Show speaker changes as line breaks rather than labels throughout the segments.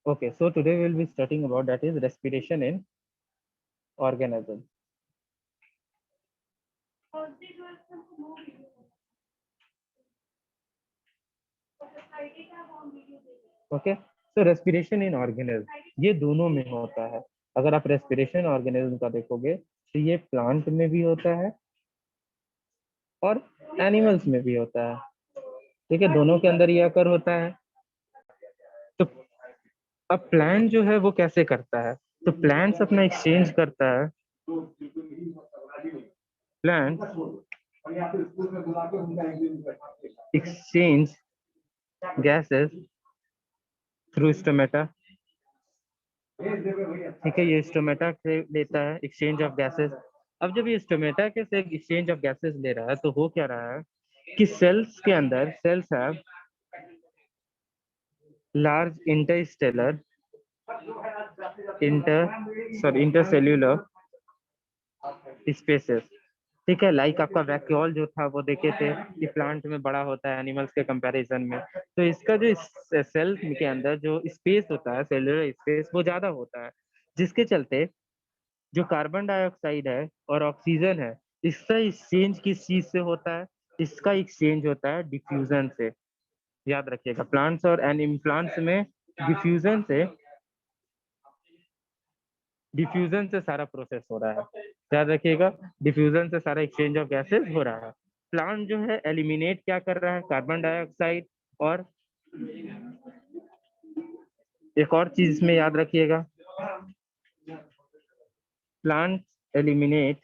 Okay, so today we'll be studying about that is respiration in organisms. Okay, so respiration in organism ये दोनों में होता है. अगर आप respiration organism का देखोगे तो ये प्लांट में भी होता है और एनिमल्स में भी होता है. ठीक है, दोनों के अंदर ये अकर होता है. तो अब प्लांट जो है वो कैसे करता है? तो प्लांट्स अपना एक्सचेंज करता है. Plant exchange gases through stomata. ठीक है, ये स्टोमेटा से लेता है एक्सचेंज ऑफ गैसेस. अब जब ये स्टोमेटा के से एक्सचेंज ऑफ गैसेस ले रहा है तो हो क्या रहा है कि सेल्स के अंदर cells have large Interstellar intercellular spaces. ठीक है, लाइक आपका वैक्यूल जो था वो देखे थे कि प्लांट में बड़ा होता है एनिमल्स के कंपैरिजन में. तो इसका जो सेल के अंदर जो स्पेस होता है, सेलुलर स्पेस, वो ज्यादा होता है, जिसके चलते जो कार्बन डाइऑक्साइड है और ऑक्सीजन है, इसका एक्सचेंज किस चीज से होता है? इसका एक्सचेंज होता है डिफ्यूजन से. याद रखिएगा, प्लांट्स और प्लांट्स में डिफ्यूजन से डिफ्यूजन से सारा प्रोसेस हो रहा है. याद रखिएगा, डिफ्यूजन से सारा एक्सचेंज ऑफ गैसेस हो रहा है. प्लांट जो है एलिमिनेट क्या कर रहा है? Carbon dioxide. और एक और चीज इसमें याद रखिएगा, plant eliminate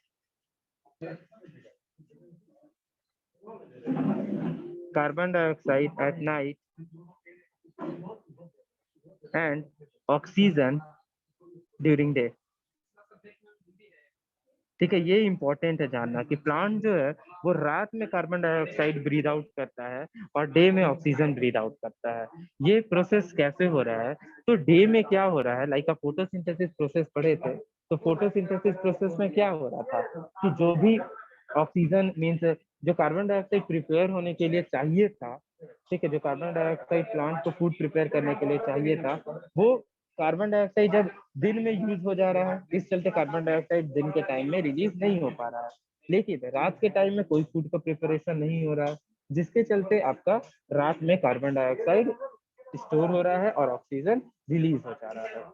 carbon dioxide at night and oxygen during day. ठीक है, ये इंपॉर्टेंट है जानना कि प्लांट जो है वो रात में कार्बन डाइऑक्साइड ब्रीद आउट करता है और डे में ऑक्सीजन ब्रीद आउट करता है. ये प्रोसेस कैसे हो रहा है? तो डे में क्या हो रहा है, लाइक आप फोटोसिंथेसिस प्रोसेस पढ़े थे. तो फोटोसिंथेसिस प्रोसेस में क्या हो रहा था कि जो भी ऑक्सीजन मीन्स जो कार्बन डाइऑक्साइड प्रिपेयर होने के लिए चाहिए था, ठीक है, जो कार्बन डाइऑक्साइड प्लांट को फूड प्रिपेयर करने के लिए चाहिए था, वो कार्बन डाइऑक्साइड जब दिन में यूज हो जा रहा है, इस चलते कार्बन डाइऑक्साइड दिन के टाइम में रिलीज नहीं हो पा रहा है. लेकिन रात के टाइम में कोई फूड का प्रिपरेशन नहीं हो रहा है, जिसके चलते आपका रात में कार्बन डाइऑक्साइड स्टोर हो रहा है और ऑक्सीजन रिलीज हो जा रहा है.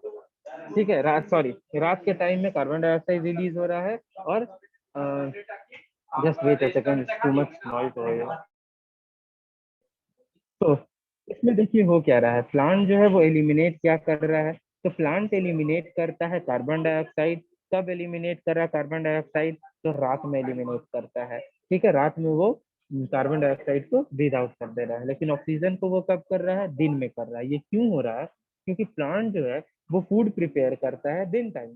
ठीक है, रात के टाइम में कार्बन डाइऑक्साइड रिलीज हो रहा है और just wait a second, too much noise रहेगा. तो इसमें देखिए हो क्या रहा है, प्लांट जो है वो एलिमिनेट क्या कर रहा है? तो प्लांट एलिमिनेट करता है कार्बन डाइऑक्साइड. कब एलिमिनेट कर रहा है कार्बन डाइऑक्साइड? तो रात में एलिमिनेट करता है. ठीक है, रात में वो कार्बन डाइऑक्साइड को ब्रीथ आउट कर दे रहा है. लेकिन ऑक्सीजन को वो कब कर रहा है? दिन में कर रहा है. ये क्यों हो रहा है? क्योंकि प्लांट जो है वो फूड प्रिपेयर करता है दिन टाइम.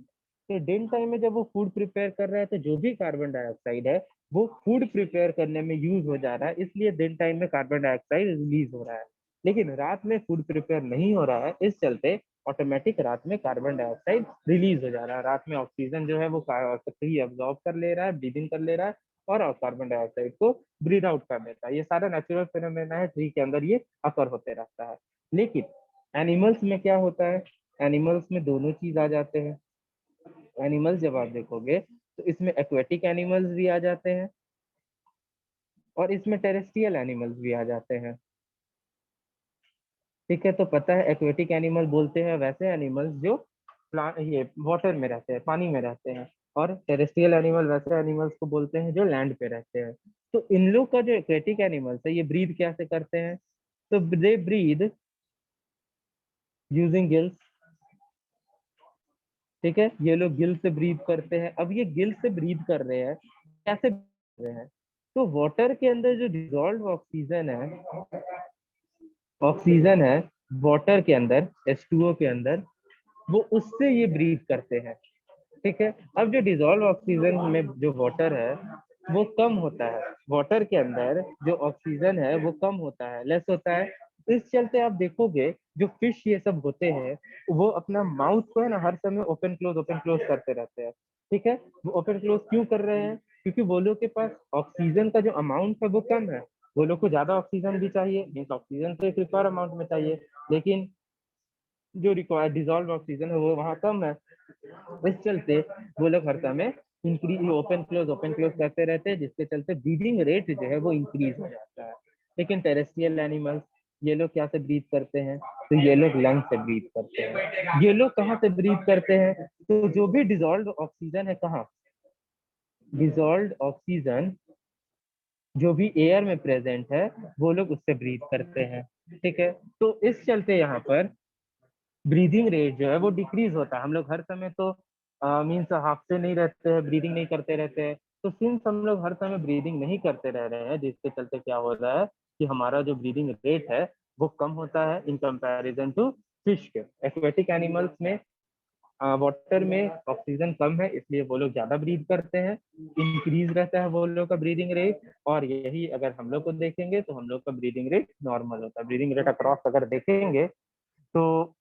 तो दिन टाइम में जब वो फूड प्रिपेयर कर रहा है तो जो भी कार्बन डाइऑक्साइड है वो फूड प्रिपेयर करने में यूज हो जा रहा है, इसलिए दिन टाइम में कार्बन डाइऑक्साइड रिलीज हो रहा है. लेकिन रात में फूड प्रिपेयर नहीं हो रहा है, इस चलते ऑटोमेटिक रात में कार्बन डाइऑक्साइड रिलीज हो जा रहा है. रात में ऑक्सीजन जो है वो एब्जॉर्ब कर ले रहा है, ब्रीदिंग कर ले रहा है और कार्बन डाइऑक्साइड को ब्रीद आउट कर देता है. ये सारा नेचुरल फिनोमेना है, ट्री के अंदर ये अकर होते रहता है. लेकिन एनिमल्स में क्या होता है? एनिमल्स में दोनों चीज आ जाते हैं. एनिमल्स जब आप देखोगे तो इसमें एक्वेटिक एनिमल्स भी आ जाते हैं और इसमें टेरेस्ट्रियल एनिमल्स भी आ जाते हैं. ठीक है, तो पता है एक्वेटिक एनिमल बोलते हैं वैसे एनिमल्स जो प्लांट ये वाटर में रहते हैं, पानी में रहते हैं. और टेरेस्ट्रियल एनिमल वैसे एनिमल्स को बोलते हैं जो लैंड पे रहते हैं. तो इन लोग का जो एक्वेटिक एनिमल्स है ये ब्रीद कैसे करते हैं? तो दे ब्रीद यूजिंग गिल्स. ठीक है, ये लोग गिल से ब्रीद करते हैं. अब ये गिल से ब्रीद कर रहे हैं, कैसे कर रहे हैं? तो वाटर के अंदर जो डिजॉल्व ऑक्सीजन है वाटर के अंदर, H2O के अंदर, वो उससे ये ब्रीथ करते हैं. ठीक है, अब जो डिजॉल्व ऑक्सीजन में जो वाटर है वो कम होता है. वाटर के अंदर जो ऑक्सीजन है वो कम होता है, लेस होता है. इस चलते आप देखोगे जो फिश ये सब होते हैं वो अपना माउथ को है ना हर समय ओपन क्लोज करते रहते हैं. ठीक है, वो ओपन क्लोज क्यों कर रहे हैं? क्योंकि वो लोग के पास ऑक्सीजन का जो अमाउंट है वो कम है. वो लोग को ज्यादा ऑक्सीजन भी चाहिए, मीन्स ऑक्सीजन तो एक रिक्वायर अमाउंट में चाहिए. लेकिन जो रिक्वायर्ड डिजॉल्व ऑक्सीजन है वो वहाँ कम है। इस चलते वो लोग हर समय इंक्रीज ओपन क्लोज करते रहते हैं, जिसके चलते ब्रीदिंग रेट जो है वो इंक्रीज हो जाता है। लेकिन टेरेस्ट्रियल एनिमल्स, ये लोग क्या से ब्रीथ करते हैं? तो ये लोग लंग से ब्रीथ करते हैं। ये लोग कहाँ से ब्रीथ करते हैं? तो जो भी डिजॉल्व ऑक्सीजन है, कहाँ डिजॉल्व ऑक्सीजन जो भी एयर में प्रेजेंट है वो लोग उससे ब्रीथ करते हैं। ठीक है, तो इस चलते यहाँ पर ब्रीदिंग रेट जो है वो डिक्रीज होता है। हम लोग हर समय तो मीन्स हाफ से नहीं रहते हैं, ब्रीदिंग नहीं करते रहते हैं। तो सिंस हम लोग हर समय ब्रीदिंग नहीं करते रह रहे हैं, जिसके चलते क्या हो रहा है कि हमारा जो ब्रीदिंग रेट है वो कम होता है इन कंपैरिजन टू फिश के। एक्वेटिक एनिमल्स में वाटर में ऑक्सीजन कम है, इसलिए वो लोग ज्यादा ब्रीथ करते हैं, इंक्रीज रहता है वो लोग का ब्रीदिंग रेट। और यही अगर हम लोग को देखेंगे तो हम लोग का ब्रीदिंग रेट नॉर्मल होता है। ब्रीदिंग रेट अक्रॉस अगर देखेंगे तो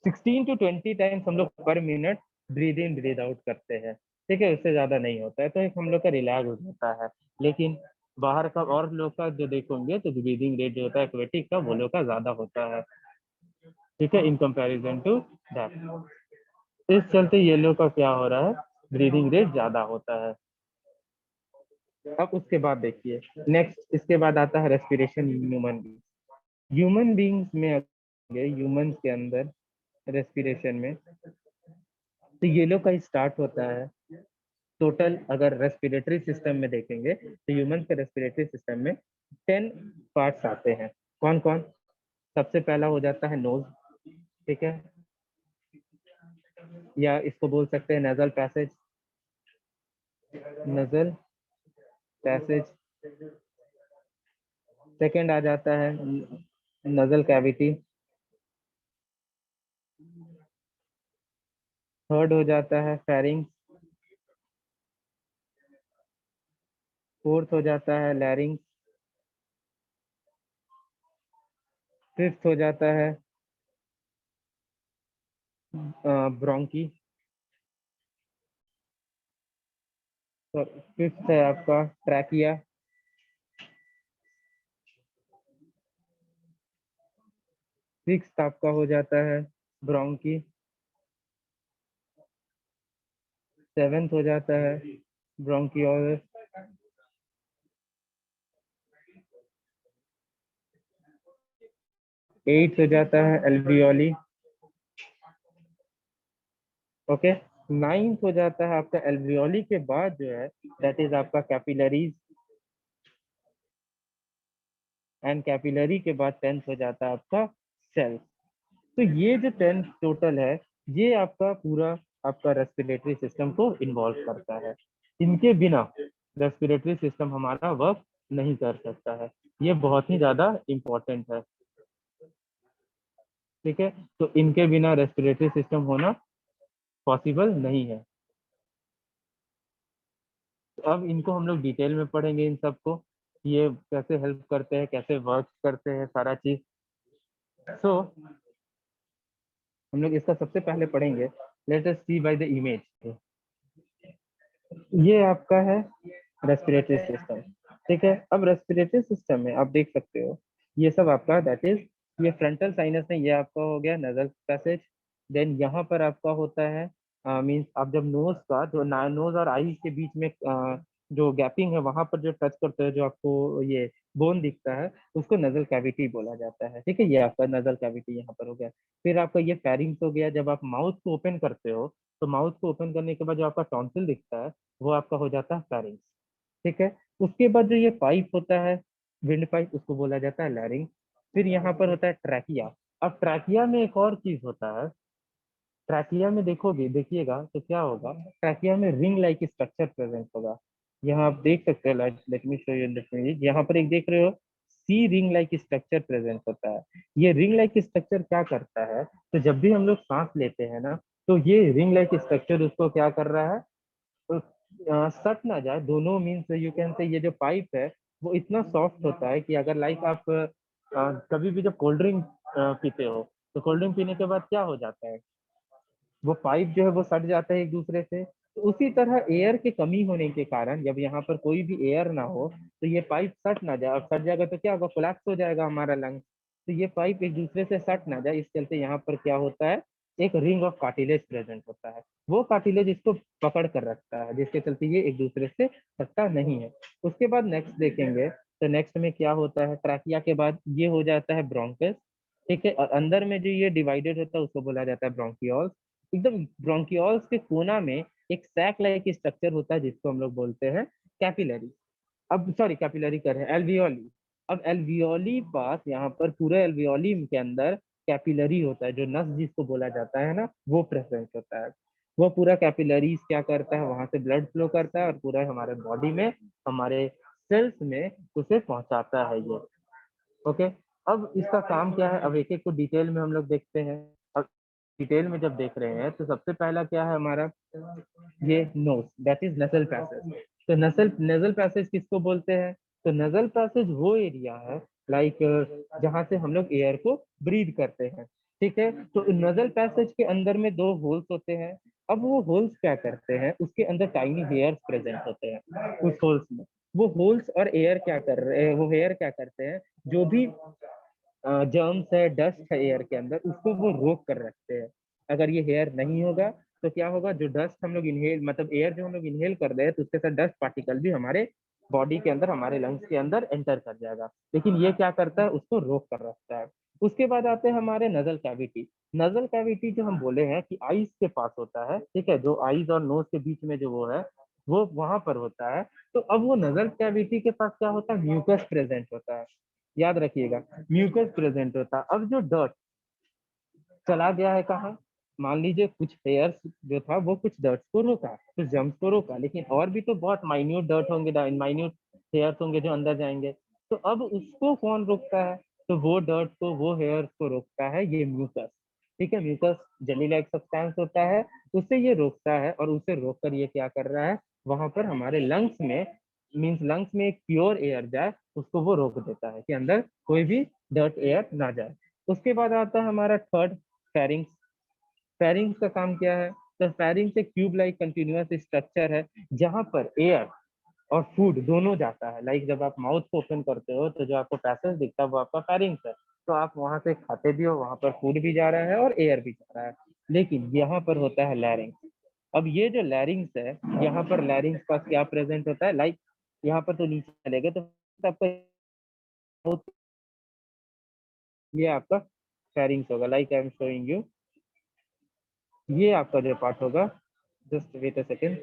16 to 20 टाइम्स हम लोग पर minute breathe in breathe out करते हैं। ठीक है, उससे ज्यादा नहीं होता है, तो एक हम लोग का रिलैक्स होता है। लेकिन बाहर का और लोग का जो देखोगे तो ब्रीदिंग रेट जो होता है एक्वेटिक का वो लोग का ज्यादा होता है। ठीक है, इन कंपैरिजन टू दैट। इस चलते ये लोग का क्या हो रहा है, ब्रीदिंग रेट ज्यादा होता है। अब उसके बाद देखिए, नेक्स्ट इसके बाद आता है respiration human being. Human beings में ह्यूमन के अंदर रेस्पिरेशन में तो ये लोग का स्टार्ट होता है। टोटल अगर रेस्पिरेटरी सिस्टम में देखेंगे तो ह्यूमन के रेस्पिरेटरी सिस्टम में 10 पार्ट्स आते हैं। कौन कौन? सबसे पहला हो जाता है नोज। ठीक है, या इसको बोल सकते हैं nasal passage. Nasal passage. Second आ जाता है नजल कैविटी। थर्ड हो जाता है फेरिंग्स। फोर्थ हो जाता है लैरिंग्स। फिफ्थ हो जाता है ब्रोंकी। फिफ्थ है आपका ट्रैकिया। सिक्स्थ आपका हो जाता है ब्रोंकी। सेवेंथ हो जाता है ब्रोंकियोलस। एट्थ हो जाता है एल्वियोली। ओके, नाइन्थ हो जाता है आपका एल्वियोली के बाद जो है दैट इज आपका कैपिलरीज। एंड कैपिलरी के बाद टेंथ हो जाता है आपका सेल्स। तो ये जो 10 टोटल है, ये आपका पूरा आपका रेस्पिरेटरी सिस्टम को इन्वॉल्व करता है। इनके बिना रेस्पिरेटरी सिस्टम हमारा वर्क नहीं कर सकता है। ये बहुत ही ज्यादा इम्पोर्टेंट है। ठीक है, तो इनके बिना रेस्पिरेटरी सिस्टम होना पॉसिबल नहीं है। तो अब इनको हम लोग डिटेल में पढ़ेंगे इन सबको, ये कैसे हेल्प करते हैं, कैसे वर्क करते हैं, सारा चीज। सो हम लोग इसका सबसे पहले पढ़ेंगे। Let us see by the image. ये आपका है रेस्पिरेटरी सिस्टम। ठीक है, अब रेस्पिरेटरी सिस्टम में आप देख सकते हो ये सब आपका दैट इज, ये फ्रंटल साइनस में ये आपका हो गया नजल पैसेज। देन यहाँ पर आपका होता है मीन्स आप जब नोज का जो नोज और आई के बीच में जो गैपिंग है वहां पर जो टच करते हैं, जो आपको ये बोन दिखता है उसको नजल कैविटी बोला जाता है। ठीक है, ये आपका नजल कैविटी यहाँ पर हो गया। फिर आपका ये फेरिंग्स हो गया। जब आप माउथ को ओपन करते हो तो माउथ को ओपन करने के बाद जो आपका टॉन्सिल दिखता है वो आपका हो जाता है फेरिंग्स। ठीक है, उसके बाद जो ये पाइप होता है विंड पाइप, उसको बोला जाता है लैरिंग। फिर यहाँ पर होता है ट्रैकिया। अब ट्रैकिया में एक और चीज होता है। ट्रैकिया में देखोगे देखिएगा तो क्या होगा, ट्रैकिया में रिंग लाइक स्ट्रक्चर प्रेजेंट होगा। यहाँ आप देख सकते हो, let me show you in यहाँ पर एक देख रहे हो सी रिंग लाइक स्ट्रक्चर प्रेजेंट होता है। ये रिंग लाइक स्ट्रक्चर क्या करता है, तो जब भी हम लोग सांस लेते हैं ना तो ये रिंग लाइक स्ट्रक्चर उसको क्या कर रहा है, तो सट ना जाए दोनों। मीन्स यू कैन से ये जो पाइप है वो इतना सॉफ्ट होता है कि अगर लाइक आप कभी भी जब कोल्ड ड्रिंक पीते हो तो कोल्ड ड्रिंक पीने के बाद क्या हो जाता है, वो पाइप जो है वो सट जाता है एक दूसरे से। तो उसी तरह एयर की कमी होने के कारण जब यहाँ पर कोई भी एयर ना हो तो ये पाइप सट ना जाए, और सट जाएगा तो क्या होगा, कोलैप्स हो जाएगा हमारा लंग। तो ये पाइप एक दूसरे से सट ना जाए, इस चलते यहाँ पर क्या होता है, एक रिंग ऑफ कार्टिलेज प्रेजेंट होता है। वो कार्टिलेज इसको पकड़ कर रखता है, जिसके चलते ये एक दूसरे से सटता नहीं है। उसके बाद नेक्स्ट देखेंगे, तो नेक्स्ट में क्या होता है, ट्रैकिया के बाद ये हो जाता है ब्रोंकस। ठीक है, और अंदर में जो ये डिवाइडेड होता है उसको बोला जाता है ब्रोंकियोल्स। एकदम ब्रोंकियोल्स के कोना में एक सैक लाइक स्ट्रक्चर होता है जिसको हम लोग बोलते हैं कैपिलरी। अब सॉरी, कैपिलरी कर रहे हैं, एल्वियोली। अब एल्वियोली पास यहाँ पर पूरे एल्वियोली के अंदर कैपिलरी होता है, जो नस जिसको बोला जाता है ना, वो प्रेजेंट होता है। वो पूरा कैपिलरीज क्या करता है, वहां से ब्लड फ्लो करता है और पूरा हमारे बॉडी में, हमारे सेल्स में उसे पहुंचाता है ये। ओके, अब इसका काम क्या है, अब एक एक को डिटेल में हम लोग देखते हैं। अब डिटेल में जब देख रहे हैं तो सबसे पहला क्या है हमारा, ये नोज, दैट इज नसल पैसेज। तो नसल नजल पैसेज किसको बोलते हैं, तो नजल पैसेज वो एरिया है लाइक जहाँ से हम लोग एयर को ब्रीथ करते हैं। ठीक है, तो नजल पैसेज के अंदर में दो होल्स होते हैं। अब वो होल्स क्या करते हैं, उसके अंदर टाइनी हेयर्स प्रेजेंट होते हैं उस होल्स में। वो होल्स और एयर क्या कर रहे हैं, वो हेयर क्या करते हैं, जो भी जर्म्स है, डस्ट है एयर के अंदर, उसको वो रोक कर रखते हैं। अगर ये हेयर नहीं होगा तो क्या होगा, जो डस्ट हम लोग इनहेल, मतलब एयर जो हम लोग इनहेल कर रहे हैं, तो उसके साथ डस्ट पार्टिकल भी हमारे बॉडी के अंदर, हमारे लंग्स के अंदर एंटर कर जाएगा। लेकिन ये क्या करता है, उसको रोक कर रखता है। उसके बाद आते हैं हमारे नजल कैविटी। नजल कैविटी जो हम बोले हैं कि आईज के पास होता है, ठीक है, जो आईज और नोज के बीच में जो वो है, वो वहां पर होता है। तो अब वो नजल कैविटी के पास क्या होता है, म्यूकस प्रेजेंट होता है। याद रखिएगा, म्यूकस प्रेजेंट होता है। अब जो डर्ट चला गया है कहाँ, मान लीजिए कुछ हेयर्स जो था वो कुछ डर्ट्स को रोका, कुछ जम्स को रोका, लेकिन और भी तो बहुत माइन्यूट डर्ट होंगे, माइन्यूट हेयर्स होंगे जो अंदर जाएंगे। तो अब उसको कौन रोकता है, तो वो डर्ट को, वो हेयर्स को रोकता है ये म्यूकस। ठीक है, म्यूकस जेली लाइक सब्सटेंस होता है, उससे ये रोकता है। और उसे रोक कर ये क्या कर रहा है, वहां पर हमारे लंग्स में, मीन्स लंग्स में एक प्योर एयर जाए, उसको वो रोक देता है कि अंदर कोई भी डर्ट एयर ना जाए। उसके बाद आता है हमारा थर्ड, फेरिंग्स। फेरिंग्स का काम क्या है, तो फेरिंग्स एक ट्यूब लाइक कंटिन्यूअस स्ट्रक्चर है जहां पर एयर और फूड दोनों जाता है। लाइक जब आप माउथ को ओपन करते हो तो जो आपको पैसेज दिखता है वो आपका फेरिंग्स है। तो आप वहां से खाते भी हो, वहां पर फूड भी जा रहा है और एयर भी जा रहा है। लेकिन यहाँ पर होता है लैरिंग्स। अब ये जो लैरिंग्स है, यहाँ पर लैरिंग्स पास क्या प्रेजेंट होता है, लाइक यहाँ पर तो नीचे चलेगा तो आपका ये आपका फेरिंग्स होगा, like I am showing you. ये आपका जो पार्ट होगा, जस्ट वेट अ सेकेंड।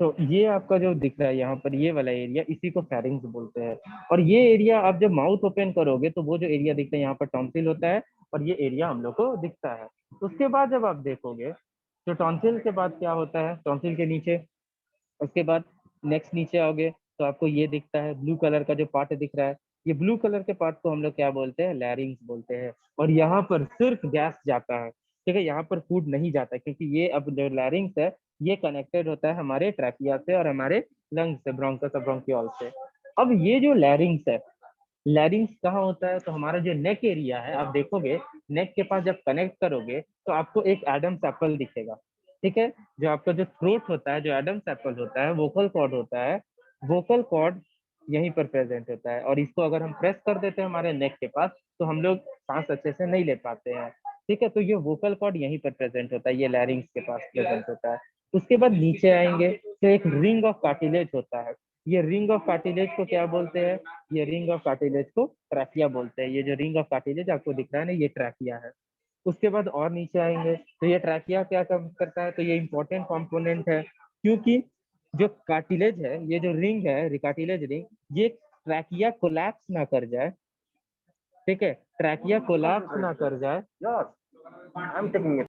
तो ये आपका जो दिख रहा है यहाँ पर, ये वाला एरिया, इसी को फेरिंग्स बोलते हैं। और ये एरिया आप जब माउथ ओपन करोगे तो वो जो एरिया दिखता है यहाँ पर टॉन्सिल होता है, और ये एरिया हम लोग को दिखता है। उसके बाद जब आप देखोगे तो टॉन्सिल के बाद क्या होता है, टॉन्सिल के नीचे, उसके बाद नेक्स्ट नीचे आओगे तो आपको ये दिखता है ब्लू कलर का जो पार्ट दिख रहा है। ये ब्लू कलर के पार्ट को हम लोग क्या बोलते हैं, लैरिंग्स बोलते हैं। और यहाँ पर सिर्फ गैस जाता है, ठीक है, यहाँ पर फूड नहीं जाता, क्योंकि ये अब जो लैरिंग्स है ये कनेक्टेड होता है हमारे ट्रैकिया से और हमारे लंग्स से, ब्रोंकस और ब्रोंकियोल से। अब ये जो लैरिंग्स है, लैरिंग्स कहाँ होता है, तो हमारा जो नेक एरिया है, आप देखोगे नेक के पास जब कनेक्ट करोगे तो आपको एक एडम्स एप्पल दिखेगा। ठीक है, जो आपका जो थ्रोट होता है, जो एडम्स एप्पल होता है, वोकल कॉर्ड होता है, वोकल कॉर्ड यहीं पर प्रेजेंट होता है। और इसको अगर हम प्रेस कर देते हैं हमारे नेक के पास तो हम लोग सांस अच्छे से नहीं ले पाते हैं। ठीक है, तो ये वोकल कॉर्ड यहीं पर प्रेजेंट होता है, ये लैरिंग्स के पास प्रेजेंट होता है। उसके बाद नीचे आएंगे तो एक रिंग ऑफ कार्टिलेज होता है। ये रिंग ऑफ कार्टिलेज को क्या बोलते हैं, ये रिंग ऑफ कार्टिलेज को ट्रैकिया बोलते हैं। ये जो रिंग ऑफ कार्टिलेज आपको दिख रहा है ना, ये ट्रैकिया है। उसके बाद और नीचे आएंगे तो ये ट्रैकिया क्या काम करता है, तो ये इंपॉर्टेंट कंपोनेंट है, क्योंकि जो कार्टिलेज है, ये जो रिंग है, कार्टिलेज रिंग, ये ट्रैकिया कोलैप्स ना कर जाए। ठीक है, ट्रैकिया कोलैप्स ना कर जाए, आई एम टेकिंग